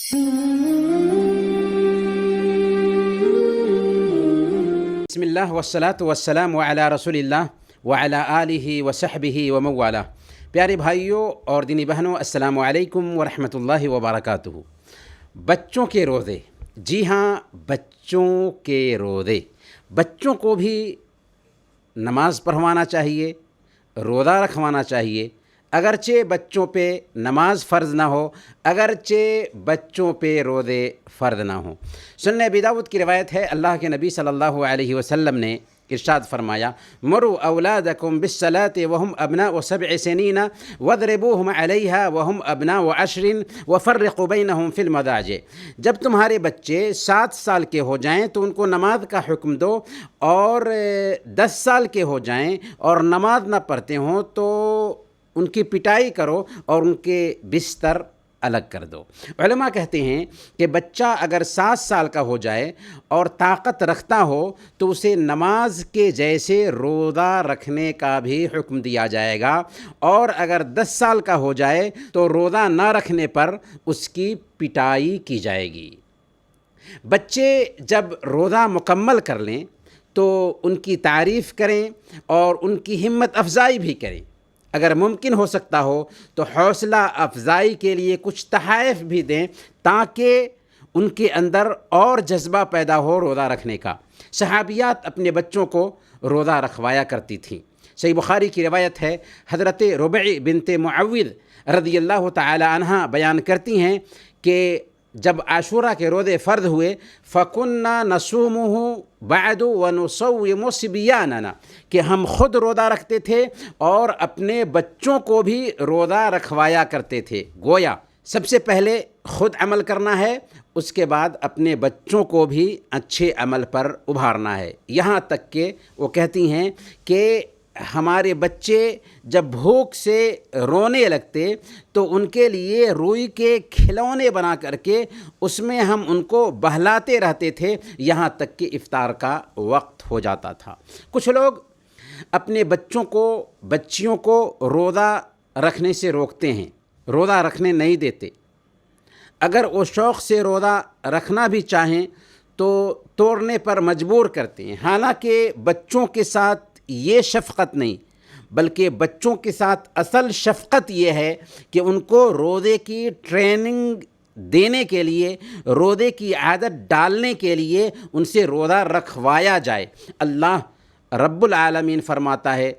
بسم اللہ والصلاة والسلام علی رسول اللہ وعلی آلہ وصحبہ ومن والہ۔ پیارے بھائیوں اور دینی بہنوں، السلام علیکم ورحمۃ اللہ وبرکاتہ۔ بچوں کے روزے، جی ہاں، بچوں کے روزے، بچوں کو بھی نماز پڑھوانا چاہیے، روزہ رکھوانا چاہیے، اگرچہ بچوں پہ نماز فرض نہ ہو، اگرچہ بچوں پہ روزے فرض نہ ہوں۔ سنن ابی داؤد کی روایت ہے، اللہ کے نبی صلی اللہ علیہ وسلم نے ارشاد فرمایا، مروا اولادکم بالصلاۃ وهم ابناء 7 سنین واضربوهم علیہا وهم ابناء 10 وفرقوا بینہم فی المضاجع۔ جب تمہارے بچے 7 سال کے ہو جائیں تو ان کو نماز کا حکم دو، اور 10 سال کے ہو جائیں اور نماز نہ پڑھتے ہوں تو ان کی پٹائی کرو اور ان کے بستر الگ کر دو۔ علماء کہتے ہیں کہ بچہ اگر 7 سال کا ہو جائے اور طاقت رکھتا ہو تو اسے نماز کے جیسے روزہ رکھنے کا بھی حکم دیا جائے گا، اور اگر 10 سال کا ہو جائے تو روزہ نہ رکھنے پر اس کی پٹائی کی جائے گی۔ بچے جب روزہ مکمل کر لیں تو ان کی تعریف کریں اور ان کی ہمت افزائی بھی کریں۔ اگر ممکن ہو سکتا ہو تو حوصلہ افزائی کے لیے کچھ تحائف بھی دیں تاکہ ان کے اندر اور جذبہ پیدا ہو روزہ رکھنے کا۔ صحابیات اپنے بچوں کو روزہ رکھوایا کرتی تھیں۔ صحیح بخاری کی روایت ہے، حضرت ربیع بنت معوذ رضی اللہ تعالی عنہ بیان کرتی ہیں کہ جب عاشوراء کے روزے فرض ہوئے، فَكُنَّا نَصُومُهُ بَعْدُ وَنُصَوِّمُ صِبْيَانَنَا، کہ ہم خود روزہ رکھتے تھے اور اپنے بچوں کو بھی روزہ رکھوایا کرتے تھے۔ گویا سب سے پہلے خود عمل کرنا ہے، اس کے بعد اپنے بچوں کو بھی اچھے عمل پر ابھارنا ہے۔ یہاں تک کہ وہ کہتی ہیں کہ ہمارے بچے جب بھوک سے رونے لگتے تو ان کے لیے روئی کے کھلونے بنا کر کے اس میں ہم ان کو بہلاتے رہتے تھے، یہاں تک کہ افطار کا وقت ہو جاتا تھا۔ کچھ لوگ اپنے بچیوں کو روزہ رکھنے سے روکتے ہیں، روزہ رکھنے نہیں دیتے۔ اگر وہ شوق سے روزہ رکھنا بھی چاہیں تو توڑنے پر مجبور کرتے ہیں، حالانکہ بچوں کے ساتھ یہ شفقت نہیں، بلکہ بچوں کے ساتھ اصل شفقت یہ ہے کہ ان کو روزے کی ٹریننگ دینے کے لیے، روزے کی عادت ڈالنے کے لیے ان سے روزہ رکھوایا جائے۔ اللہ رب العالمین فرماتا ہے،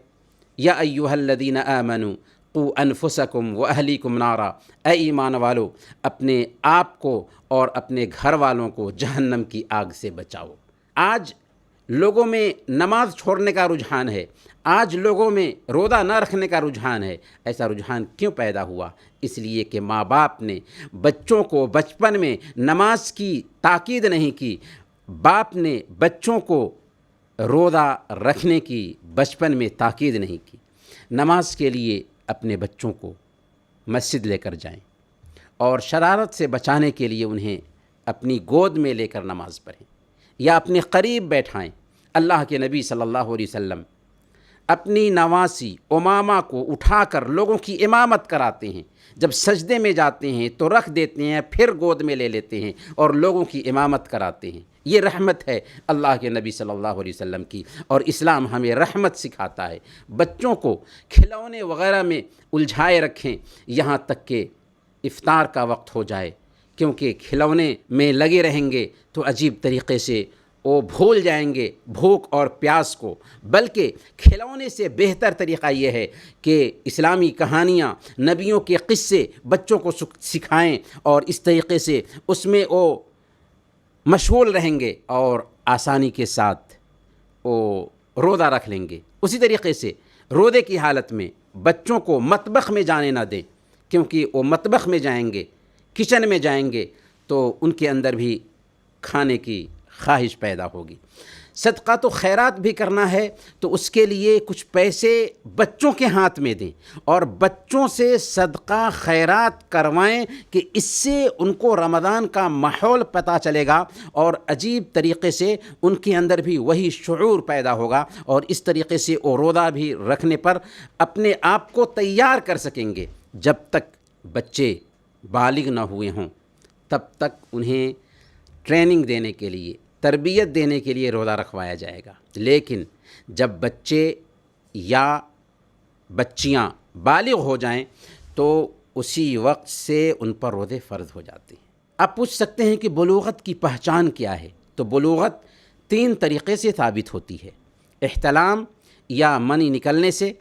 یا ایھا الذین آمنوا قوا انفسکم واہلیکم نارا، اے ایمان والو اپنے آپ کو اور اپنے گھر والوں کو جہنم کی آگ سے بچاؤ۔ آج لوگوں میں نماز چھوڑنے کا رجحان ہے، آج لوگوں میں روزہ نہ رکھنے کا رجحان ہے۔ ایسا رجحان کیوں پیدا ہوا؟ اس لیے کہ ماں باپ نے بچوں کو بچپن میں نماز کی تاکید نہیں کی، باپ نے بچوں کو روزہ رکھنے کی بچپن میں تاکید نہیں کی۔ نماز کے لیے اپنے بچوں کو مسجد لے کر جائیں اور شرارت سے بچانے کے لیے انہیں اپنی گود میں لے کر نماز پڑھیں یا اپنے قریب بیٹھائیں۔ اللہ کے نبی صلی اللہ علیہ وسلم اپنی نواسی امامہ کو اٹھا کر لوگوں کی امامت کراتے ہیں، جب سجدے میں جاتے ہیں تو رکھ دیتے ہیں، پھر گود میں لے لیتے ہیں اور لوگوں کی امامت کراتے ہیں۔ یہ رحمت ہے اللہ کے نبی صلی اللہ علیہ وسلم کی، اور اسلام ہمیں رحمت سکھاتا ہے۔ بچوں کو کھلونے وغیرہ میں الجھائے رکھیں یہاں تک کہ افطار کا وقت ہو جائے، کیونکہ کھلونے میں لگے رہیں گے تو عجیب طریقے سے وہ بھول جائیں گے بھوک اور پیاس کو۔ بلکہ کھلونے سے بہتر طریقہ یہ ہے کہ اسلامی کہانیاں، نبیوں کے قصے بچوں کو سکھائیں، اور اس طریقے سے اس میں وہ مشغول رہیں گے اور آسانی کے ساتھ وہ روزہ رکھ لیں گے۔ اسی طریقے سے روزے کی حالت میں بچوں کو مطبخ میں جانے نہ دیں، کیونکہ وہ مطبخ میں جائیں گے، کچن میں جائیں گے تو ان کے اندر بھی کھانے کی خواہش پیدا ہوگی۔ صدقہ تو خیرات بھی کرنا ہے تو اس کے لیے کچھ پیسے بچوں کے ہاتھ میں دیں اور بچوں سے صدقہ خیرات کروائیں کہ اس سے ان کو رمضان کا ماحول پتہ چلے گا اور عجیب طریقے سے ان کے اندر بھی وہی شعور پیدا ہوگا، اور اس طریقے سے وہ روزہ بھی رکھنے پر اپنے آپ کو تیار کر سکیں گے۔ جب تک بچے بالغ نہ ہوئے ہوں تب تک انہیں ٹریننگ دینے کے لیے، تربیت دینے کے لیے روزہ رکھوایا جائے گا۔ لیکن جب بچے یا بچیاں بالغ ہو جائیں تو اسی وقت سے ان پر روزے فرض ہو جاتے ہیں۔ آپ پوچھ سکتے ہیں کہ بلوغت کی پہچان کیا ہے؟ تو بلوغت 3 طریقے سے ثابت ہوتی ہے: احتلام یا منی نکلنے سے،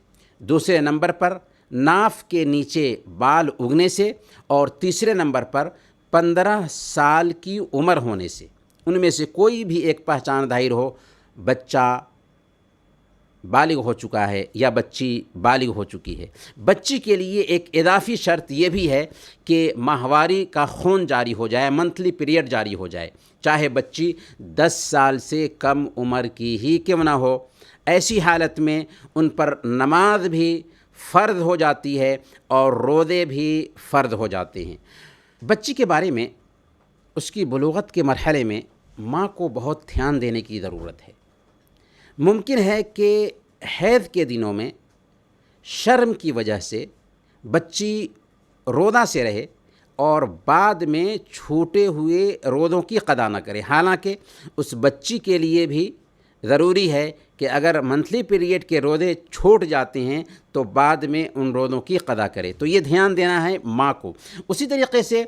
دوسرے نمبر پر ناف کے نیچے بال اگنے سے، اور تیسرے نمبر پر 15 سال کی عمر ہونے سے۔ ان میں سے کوئی بھی ایک پہچان ظاہر ہو، بچہ بالغ ہو چکا ہے یا بچی بالغ ہو چکی ہے۔ بچی کے لیے ایک اضافی شرط یہ بھی ہے کہ ماہواری کا خون جاری ہو جائے، منتھلی پیریڈ جاری ہو جائے، چاہے بچی 10 سال سے کم عمر کی ہی کیوں نہ ہو۔ ایسی حالت میں ان پر نماز بھی فرض ہو جاتی ہے اور روزے بھی فرض ہو جاتے ہیں۔ بچی کے بارے میں اس کی بلوغت کے مرحلے میں ماں کو بہت دھیان دینے کی ضرورت ہے۔ ممکن ہے کہ حیض کے دنوں میں شرم کی وجہ سے بچی روزہ سے رہے اور بعد میں چھوٹے ہوئے روزوں کی قضا نہ کرے، حالانکہ اس بچی کے لیے بھی ضروری ہے کہ اگر منتھلی پیریڈ کے روزے چھوٹ جاتے ہیں تو بعد میں ان روزوں کی قضا کرے۔ تو یہ دھیان دینا ہے ماں کو۔ اسی طریقے سے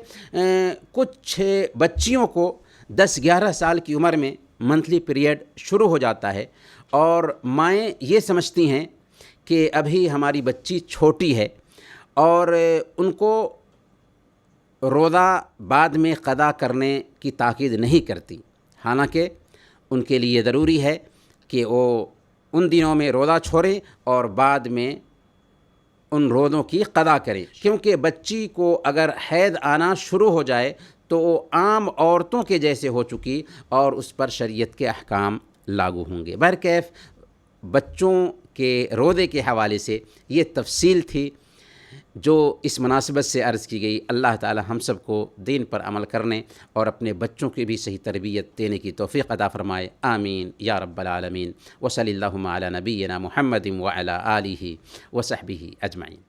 کچھ بچیوں کو 10-11 سال کی عمر میں منتھلی پیریڈ شروع ہو جاتا ہے اور مائیں یہ سمجھتی ہیں کہ ابھی ہماری بچی چھوٹی ہے اور ان کو روزہ بعد میں قضا کرنے کی تاکید نہیں کرتی، حالانکہ ان کے لیے ضروری ہے کہ وہ ان دنوں میں روزہ چھوڑیں اور بعد میں ان روزوں کی قضا کریں، کیونکہ بچی کو اگر حیض آنا شروع ہو جائے تو وہ عام عورتوں کے جیسے ہو چکی اور اس پر شریعت کے احکام لاگو ہوں گے۔ بہرکیف بچوں کے روزے کے حوالے سے یہ تفصیل تھی جو اس مناسبت سے عرض کی گئی۔ اللہ تعالی ہم سب کو دین پر عمل کرنے اور اپنے بچوں کی بھی صحیح تربیت دینے کی توفیق عطا فرمائے، آمین یا رب العالمین۔ وصلی اللہم علی نبینا محمد وعلی آلہ وصحبہ اجمعین۔